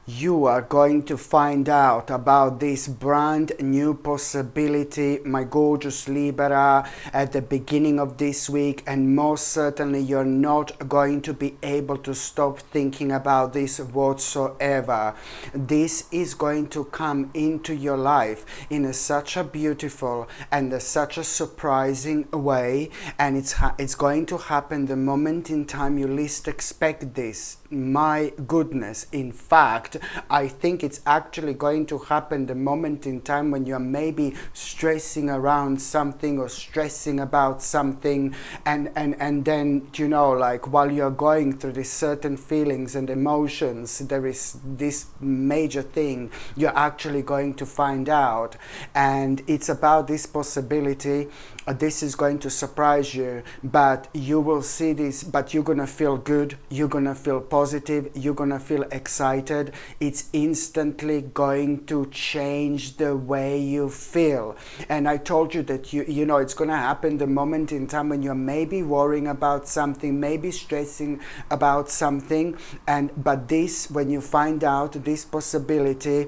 You are going to find out about this brand new possibility, my gorgeous Libra, at the beginning of this week, and most certainly you're not going to be able to stop thinking about this whatsoever. This is going to come into your life in such a beautiful and such a surprising way, and it's going to happen the moment in time you least expect this. My goodness, in fact, I think it's actually going to happen the moment in time when you're maybe stressing around something or stressing about something, and then, you know, like while you're going through these certain feelings and emotions, there is this major thing you're actually going to find out, and it's about this possibility. This is going to surprise you, but you will see this, but you're gonna feel good, you're gonna feel positive, you're gonna feel excited. It's instantly going to change the way you feel. And I told you that you know it's gonna happen the moment in time when you're maybe worrying about something, maybe stressing about something, but this, when you find out this possibility,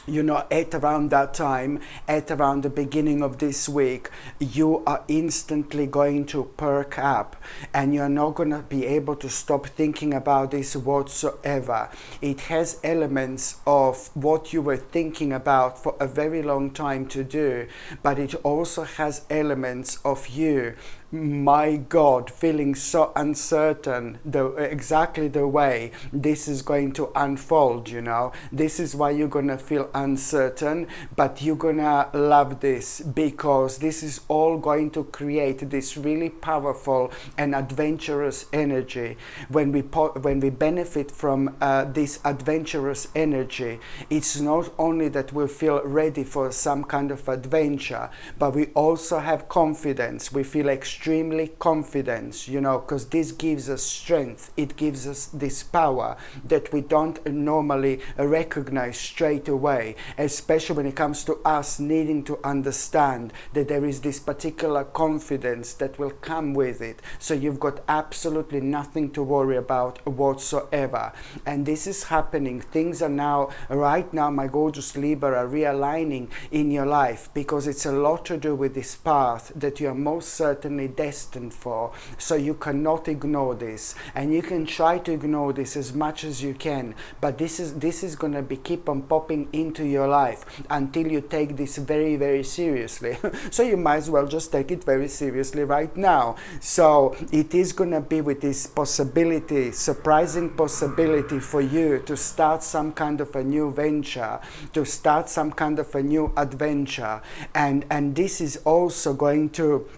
you know, at around that time, at around the beginning of this week, you are instantly going to perk up, and you're not going to be able to stop thinking about this whatsoever. It has elements of what you were thinking about for a very long time to do, but it also has elements of you, my God, feeling so uncertain exactly the way this is going to unfold. You know, this is why you're gonna feel uncertain, but you're gonna love this, because this is all going to create this really powerful and adventurous energy. When we benefit from this adventurous energy, it's not only that we feel ready for some kind of adventure, but we also have confidence. We feel extremely confident, you know, because this gives us strength. It gives us this power that we don't normally recognize straight away, especially when it comes to us needing to understand that there is this particular confidence that will come with it. So you've got absolutely nothing to worry about whatsoever. And this is happening. Things are now, right now, my gorgeous Libra, are realigning in your life, because it's a lot to do with this path that you are most certainly destined for. So you cannot ignore this, and you can try to ignore this as much as you can, but this is going to be keep on popping into your life until you take this very, very seriously. So you might as well just take it very seriously right now. So it is going to be with this possibility, surprising possibility for you to start some kind of a new venture, to start some kind of a new adventure, and this is also going to,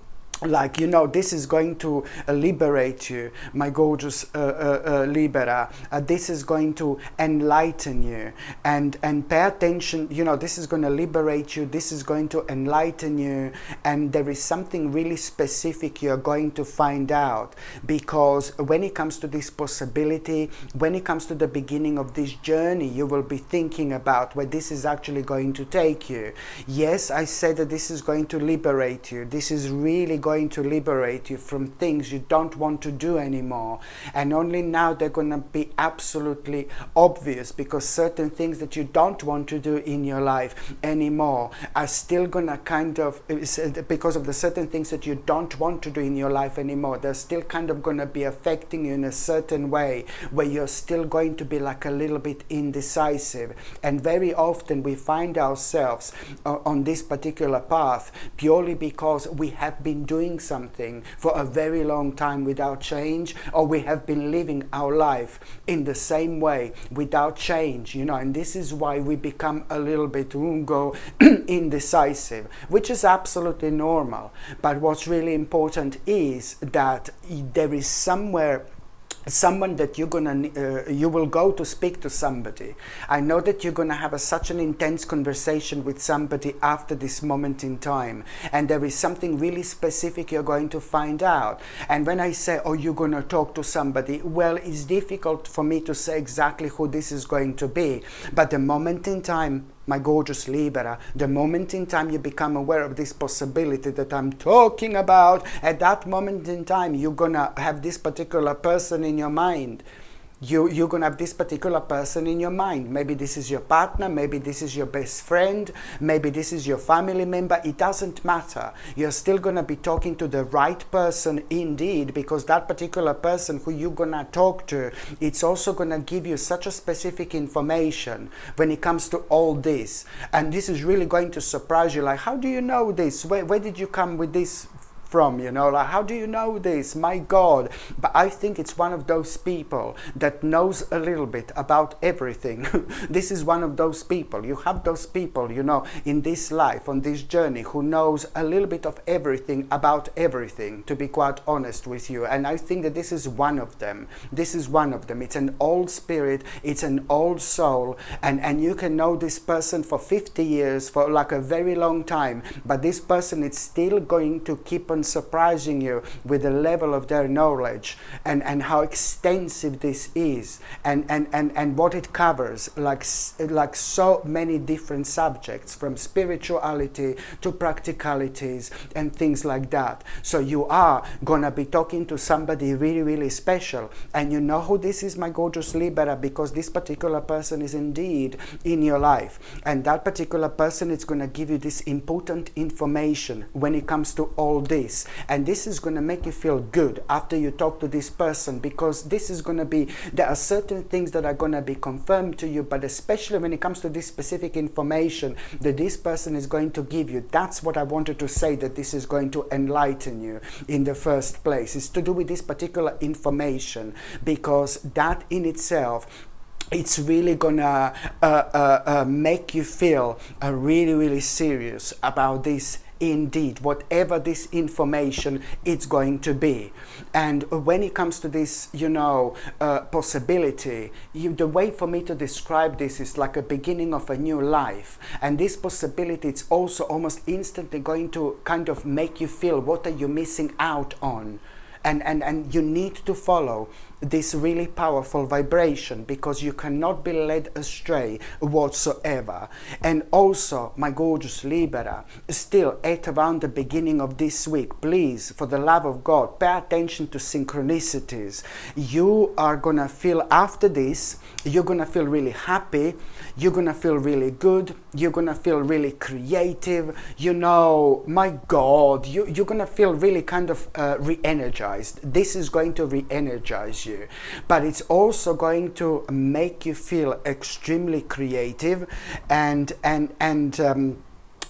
like, you know, this is going to liberate you, my gorgeous Libra. This is going to enlighten you, and pay attention. You know, this is going to liberate you, this is going to enlighten you, and there is something really specific you're going to find out, because when it comes to this possibility, when it comes to the beginning of this journey, you will be thinking about where this is actually going to take you. Yes, I said that this is going to liberate you. This is really going to liberate you from things you don't want to do anymore, and only now they're going to be absolutely obvious, because certain things that you don't want to do in your life anymore are still going to kind of, because of the certain things that you don't want to do in your life anymore, they're still kind of going to be affecting you in a certain way, where you're still going to be like a little bit indecisive. And very often we find ourselves on this particular path purely because we have been doing something for a very long time without change, or we have been living our life in the same way without change, you know, and this is why we become a little bit indecisive, which is absolutely normal. But what's really important is that there is someone that you will go to speak to somebody. I know that you're gonna have such an intense conversation with somebody after this moment in time, and there is something really specific you're going to find out. And when I say, oh, you're gonna talk to somebody, well, it's difficult for me to say exactly who this is going to be, but the moment in time, my gorgeous Libra, the moment in time you become aware of this possibility that I'm talking about, at that moment in time, you're gonna have this particular person in your mind. You're going to have this particular person in your mind. Maybe this is your partner, maybe this is your best friend, maybe this is your family member. It doesn't matter. You're still going to be talking to the right person indeed, because that particular person who you're going to talk to, it's also going to give you such a specific information when it comes to all this. And this is really going to surprise you. Like, how do you know this? Where did you come with this from? You know, like, how do you know this? My God. But I think it's one of those people that knows a little bit about everything. This is one of those people. You have those people, you know, in this life, on this journey, who knows a little bit of everything about everything, to be quite honest with you. And I think that this is one of them. This is one of them. It's an old spirit, it's an old soul, and you can know this person for 50 years, for like a very long time, but this person is still going to keep on surprising you with the level of their knowledge and how extensive this is, and what it covers, like so many different subjects, from spirituality to practicalities and things like that. So you are gonna be talking to somebody really, really special, and you know who this is, my gorgeous Libra, because this particular person is indeed in your life, and that particular person is going to give you this important information when it comes to all this. And this is going to make you feel good after you talk to this person, because this is going to be, there are certain things that are going to be confirmed to you, but especially when it comes to this specific information that this person is going to give you. That's what I wanted to say, that this is going to enlighten you in the first place. It's to do with this particular information, because that in itself, it's really gonna make you feel really, really serious about this. Indeed, whatever this information it's going to be. And when it comes to this, you know, possibility, the way for me to describe this is like a beginning of a new life. And this possibility, it's also almost instantly going to kind of make you feel, what are you missing out on? And you need to follow this really powerful vibration, because you cannot be led astray whatsoever. And also, my gorgeous Libra, still at around the beginning of this week, please, for the love of God, pay attention to synchronicities. You are gonna feel, after this, you're gonna feel really happy, you're gonna feel really good, you're gonna feel really creative, you know, my God, you're gonna feel really kind of re-energized. This is going to re-energize you, but it's also going to make you feel extremely creative, and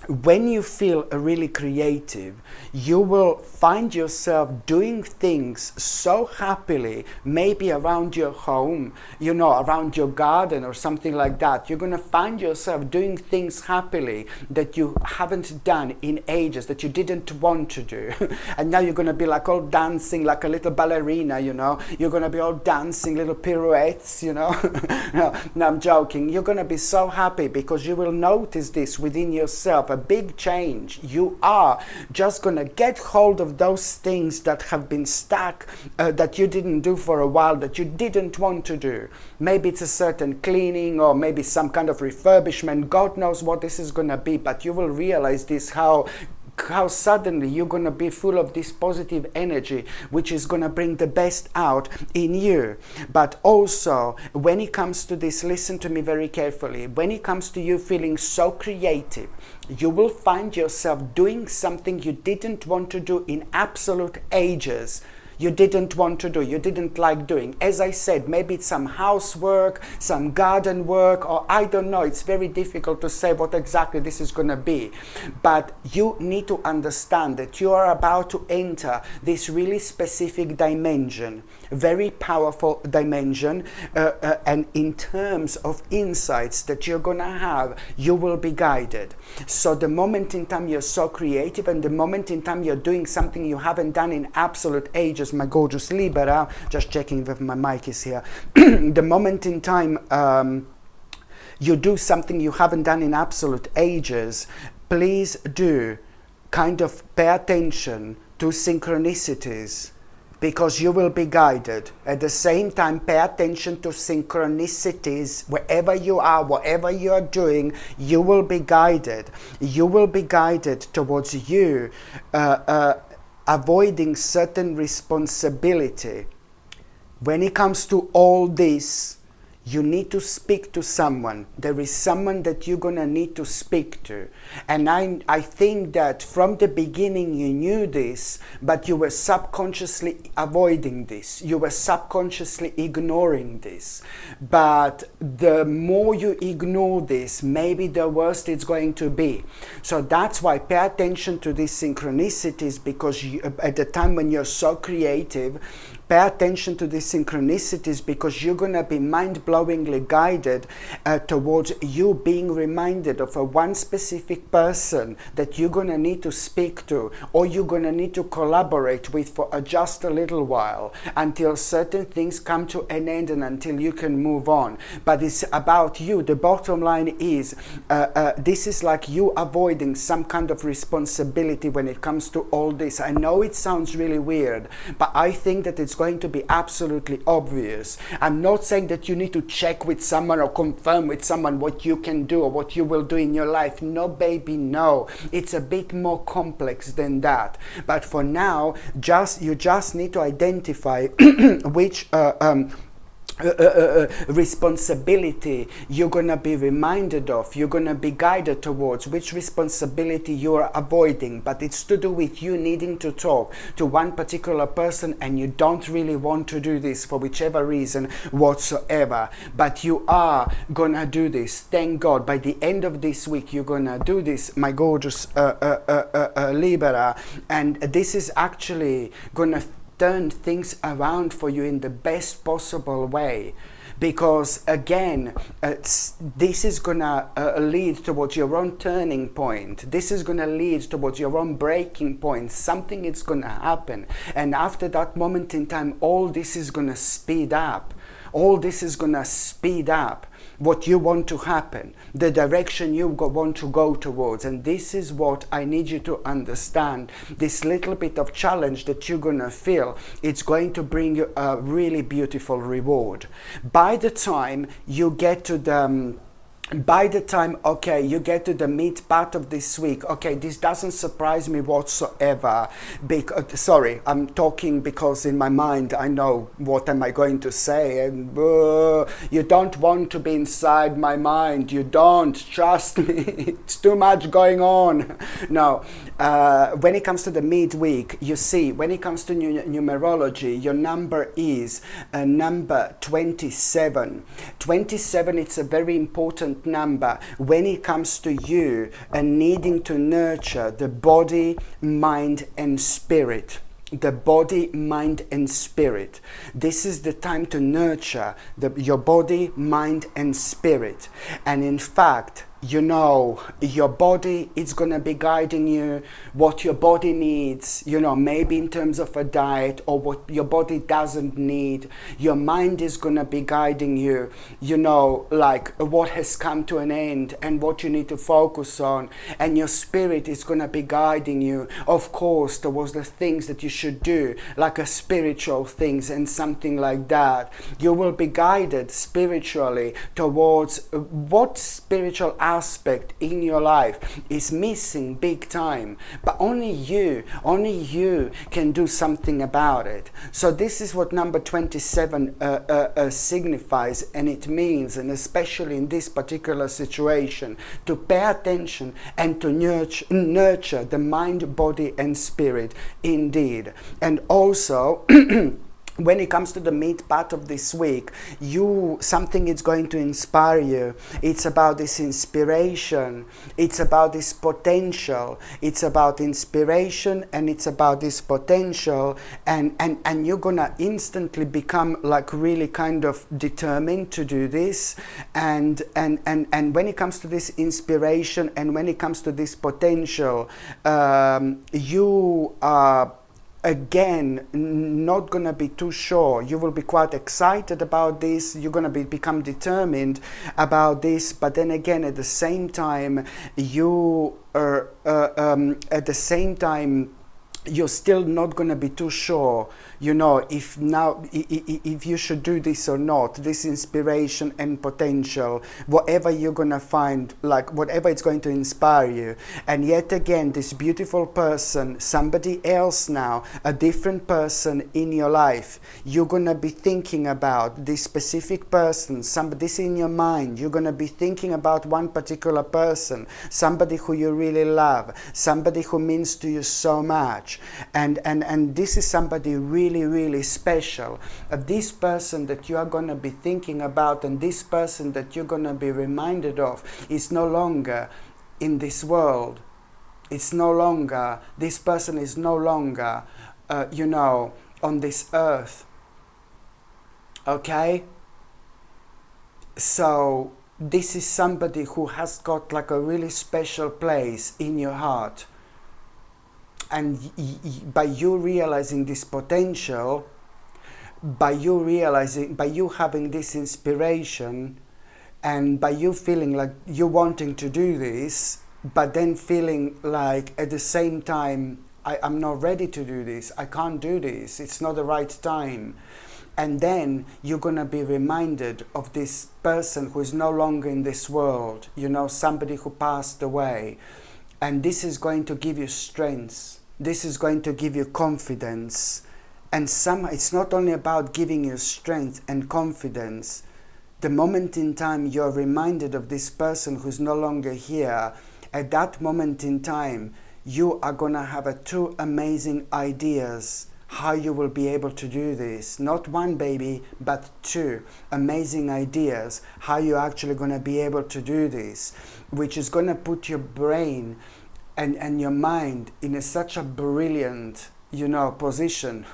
when you feel really creative, you will find yourself doing things so happily, maybe around your home, you know, around your garden or something like that. You're going to find yourself doing things happily that you haven't done in ages, that you didn't want to do. And now you're going to be like all dancing like a little ballerina, you know. You're going to be all dancing little pirouettes, you know. No, I'm joking. You're going to be so happy, because you will notice this within yourself, a big change. You are just gonna get hold of those things that have been stuck, that you didn't do for a while, that you didn't want to do. Maybe it's a certain cleaning, or maybe some kind of refurbishment. God knows what this is gonna be, but you will realize this, how suddenly you're going to be full of this positive energy, which is going to bring the best out in you. But also, when it comes to this, listen to me very carefully, when it comes to you feeling so creative, you will find yourself doing something you didn't want to do in absolute ages. You didn't want to do, you didn't like doing. As I said, maybe it's some housework, some garden work, or I don't know. It's very difficult to say what exactly this is going to be. But you need to understand that you are about to enter this really specific dimension, very powerful dimension, and in terms of insights that you're going to have, you will be guided. So the moment in time you're so creative, and the moment in time you're doing something you haven't done in absolute ages, my gorgeous Libra, just checking if my mic is here, the moment in time you do something you haven't done in absolute ages, please do kind of pay attention to synchronicities, because you will be guided. At the same time, pay attention to synchronicities. Wherever you are, whatever you are doing, you will be guided. You will be guided towards you avoiding certain responsibility when it comes to all this, you need to speak to someone. There is someone that you're going to need to speak to. And I think that from the beginning you knew this, but you were subconsciously avoiding this. You were subconsciously ignoring this. But the more you ignore this, maybe the worse it's going to be. So that's why pay attention to these synchronicities, because at the time when you're so creative, pay attention to these synchronicities, because you're going to be mind-blowingly guided towards you being reminded of one specific person that you're going to need to speak to, or you're going to need to collaborate with for just a little while, until certain things come to an end and until you can move on. But it's about you. The bottom line is this is like you avoiding some kind of responsibility when it comes to all this. I know it sounds really weird, but I think that it's going to be absolutely obvious. I'm not saying that you need to check with someone or confirm with someone what you can do or what you will do in your life. No, baby, no. It's a bit more complex than that. But for now, you just need to identify which responsibility you're going to be reminded of, you're going to be guided towards, which responsibility you're avoiding. But it's to do with you needing to talk to one particular person, and you don't really want to do this for whichever reason whatsoever, but you are going to do this. Thank God, by the end of this week you're going to do this, my gorgeous Libra, and this is actually going to turn things around for you in the best possible way. Because again, this is gonna lead towards your own turning point. This is gonna lead towards your own breaking point. Something is gonna happen, and after that moment in time, all this is gonna speed up. All this is gonna speed up what you want to happen, the direction you want to go towards. And this is what I need you to understand. This little bit of challenge that you're gonna feel, it's going to bring you a really beautiful reward. By the time you get to the you get to the mid part of this week, okay, this doesn't surprise me whatsoever, because, sorry, I'm talking because in my mind I know what am I going to say, and you don't want to be inside my mind, you don't, trust me, it's too much going on. No, when it comes to the midweek, you see, when it comes to numerology, your number is number 27. 27, it's a very important number when it comes to you and needing to nurture the body, mind and spirit. The body, mind and spirit. This is the time to nurture your body, mind and spirit. And in fact, you know, your body is going to be guiding you, what your body needs, you know, maybe in terms of a diet, or what your body doesn't need. Your mind is going to be guiding you, you know, like what has come to an end and what you need to focus on. And your spirit is going to be guiding you, of course, towards the things that you should do, like a spiritual things and something like that. You will be guided spiritually towards what spiritual aspect in your life is missing big time, but only you can do something about it. So this is what number 27 signifies, and it means, and especially in this particular situation, to pay attention and to nurture the mind, body and spirit indeed. And also when it comes to the mid part of this week, something is going to inspire you. It's about this inspiration. It's about this potential. It's about inspiration and it's about this potential. And you're gonna instantly become like really kind of determined to do this. And when it comes to this inspiration and when it comes to this potential, you are again not gonna be too sure. You will be quite excited about this, you're gonna become determined about this, but then again at the same time you are you're still not going to be too sure, if now, if you should do this or not, this inspiration and potential, whatever you're going to find, like whatever it's going to inspire you. And yet again, this beautiful person, somebody else now, a different person in your life, you're going to be thinking about this specific person, somebody, this in your mind, you're going to be thinking about one particular person, somebody who you really love, somebody who means to you so much. And this is somebody really, really special. This person that you are going to be thinking about, and this person that you're going to be reminded of, is no longer in this world. It's no longer, this person is no longer, on this earth. Okay? So this is somebody who has got like a really special place in your heart. And by you realizing this potential, by you having this inspiration, and by you feeling like you wanting to do this, but then feeling like at the same time, I'm not ready to do this, I can't do this, it's not the right time. And then you're going to be reminded of this person who is no longer in this world, somebody who passed away. And this is going to give you strength. This is going to give you confidence. And it's not only about giving you strength and confidence. The moment in time you're reminded of this person who's no longer here, at that moment in time, you are going to have two amazing ideas how you will be able to do this. Not one, baby, but two amazing ideas how you're actually going to be able to do this, which is going to put your brain and your mind in such a brilliant, position.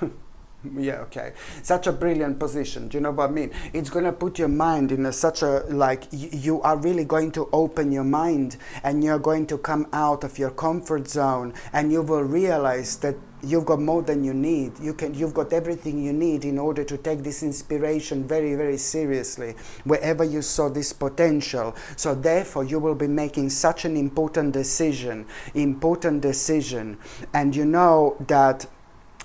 Yeah, okay. Such a brilliant position. Do you know what I mean? It's going to put your mind in such a, like, you are really going to open your mind, and you're going to come out of your comfort zone, and you will realize that you've got more than you need. You've got everything you need in order to take this inspiration very, very seriously, wherever you saw this potential. So therefore, you will be making such an important decision. And you know that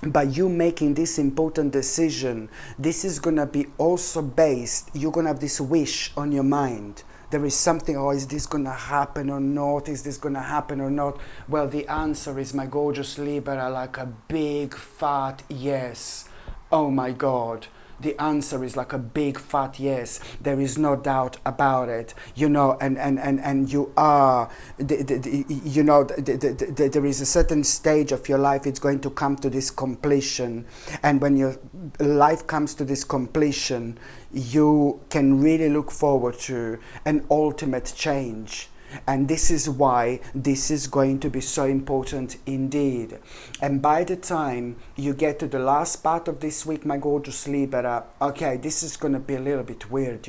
by you making this important decision, this is going to be also based, you're going to have this wish on your mind. There is something, is this going to happen or not? Is this going to happen or not? Well, the answer is, my gorgeous Libra, like a big fat yes. Oh my God. The answer is like a big fat yes. There is no doubt about it, and you are, there is a certain stage of your life, it's going to come to this completion. And when your life comes to this completion, you can really look forward to an ultimate change. And this is why this is going to be so important indeed. And by the time you get to the last part of this week, my gorgeous Libra, okay, this is going to be a little bit weird,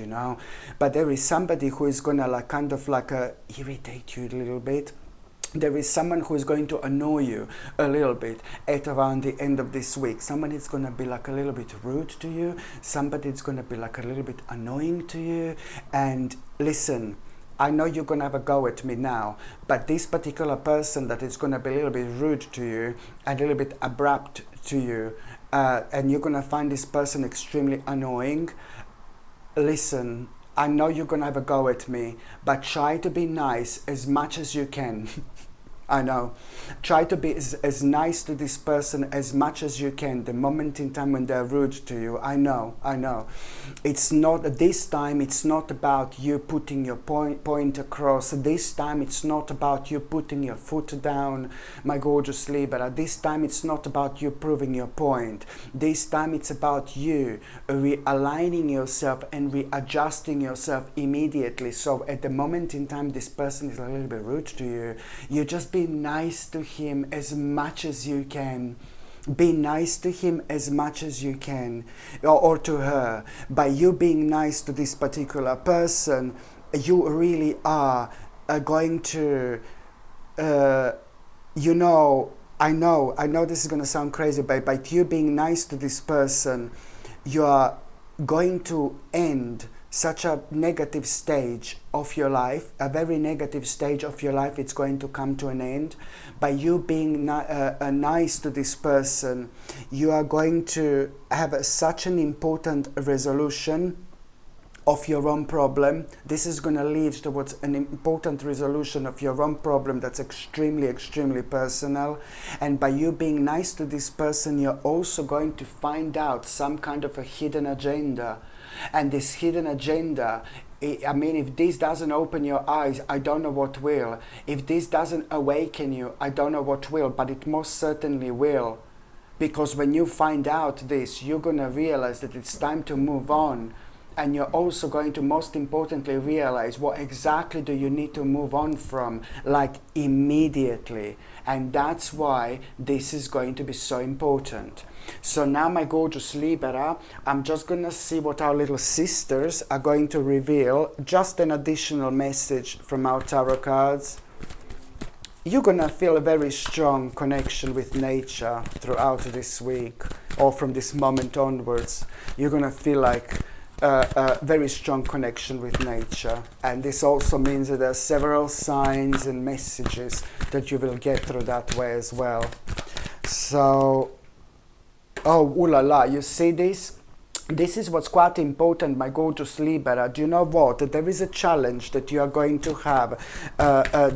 but there is somebody who is going to irritate you a little bit. There is someone who is going to annoy you a little bit at around the end of this week. Somebody is going to be like a little bit rude to you. Somebody is going to be like a little bit annoying to you. And listen, I know you're going to have a go at me now, but this particular person that is going to be a little bit rude to you and a little bit abrupt to you, and you're going to find this person extremely annoying, listen, I know you're going to have a go at me, but try to be nice as much as you can. I know. Try to be as nice to this person as much as you can the moment in time when they're rude to you. I know. It's not, this time it's not about you putting your point across. This time it's not about you putting your foot down, my gorgeous Libra. This time it's not about you proving your point. This time it's about you realigning yourself and readjusting yourself immediately. So at the moment in time this person is a little bit rude to you, you just be nice to him as much as you can. Be nice to him as much as you can, or to her. By you being nice to this particular person, you really are going to, I know this is going to sound crazy, but by you being nice to this person, you are going to end such a negative stage of your life, a very negative stage of your life, it's going to come to an end. By you being nice to this person, you are going to have such an important resolution of your own problem. This is going to lead towards an important resolution of your own problem that's extremely, extremely personal. And by you being nice to this person, you're also going to find out some kind of a hidden agenda. And this hidden agenda, I mean, if this doesn't open your eyes, I don't know what will. If this doesn't awaken you, I don't know what will, but it most certainly will. Because when you find out this, you're going to realize that it's time to move on. And you're also going to most importantly realize what exactly do you need to move on from, like immediately. And that's why this is going to be so important. So now, my gorgeous Libra, I'm just going to see what our little sisters are going to reveal. Just an additional message from our tarot cards. You're going to feel a very strong connection with nature throughout this week, or from this moment onwards. You're going to feel like a very strong connection with nature, and this also means that there are several signs and messages that you will get through that way as well. So, oh, ooh la la, you see this? This is what's quite important, my gorgeous Libra. Do you know what? That there is a challenge that you are going to have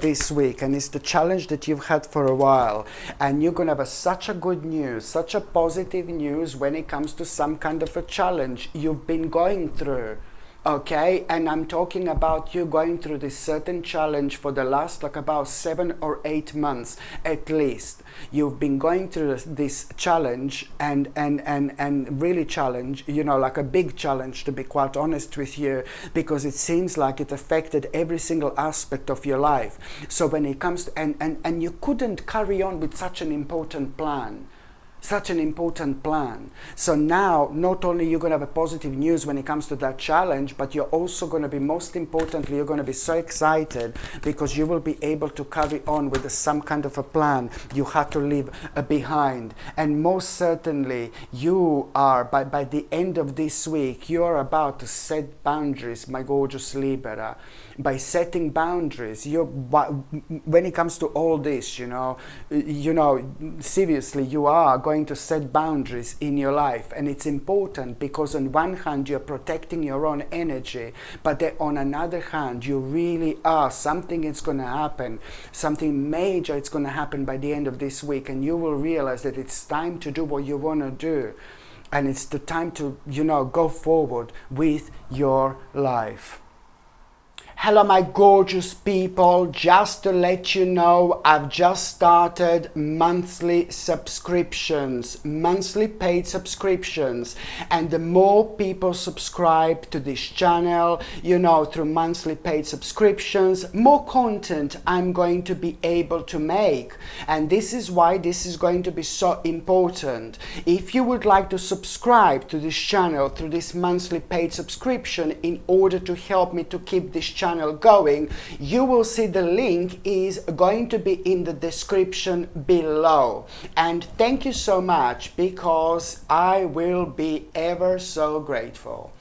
this week, and it's the challenge that you've had for a while. And you're going to have such a good news, such a positive news when it comes to some kind of a challenge you've been going through. Okay, and I'm talking about you going through this certain challenge for the last like about 7 or 8 months at least. You've been going through this challenge and really challenge, you know, like a big challenge, to be quite honest with you, because it seems like it affected every single aspect of your life. So when it comes to, and you couldn't carry on with such an important plan. Such an important plan. So now, not only you're going to have a positive news when it comes to that challenge, but you're also going to be, most importantly, you're going to be so excited because you will be able to carry on with some kind of a plan you had to leave behind. And most certainly, you are, by the end of this week, you are about to set boundaries, my gorgeous Libra. By setting boundaries, when it comes to all this, you know, seriously, you are going to set boundaries in your life. And it's important because on one hand, you're protecting your own energy, but then on another hand, you really are, something is going to happen, something major is going to happen by the end of this week, and you will realize that it's time to do what you want to do. And it's the time to, you know, go forward with your life. Hello, my gorgeous people. Just to let you know, I've just started monthly subscriptions, monthly paid subscriptions. And the more people subscribe to this channel, you know, through monthly paid subscriptions, more content I'm going to be able to make. And this is why this is going to be so important. If you would like to subscribe to this channel through this monthly paid subscription in order to help me to keep this channel going, you will see the link is going to be in the description below. And thank you so much, because I will be ever so grateful.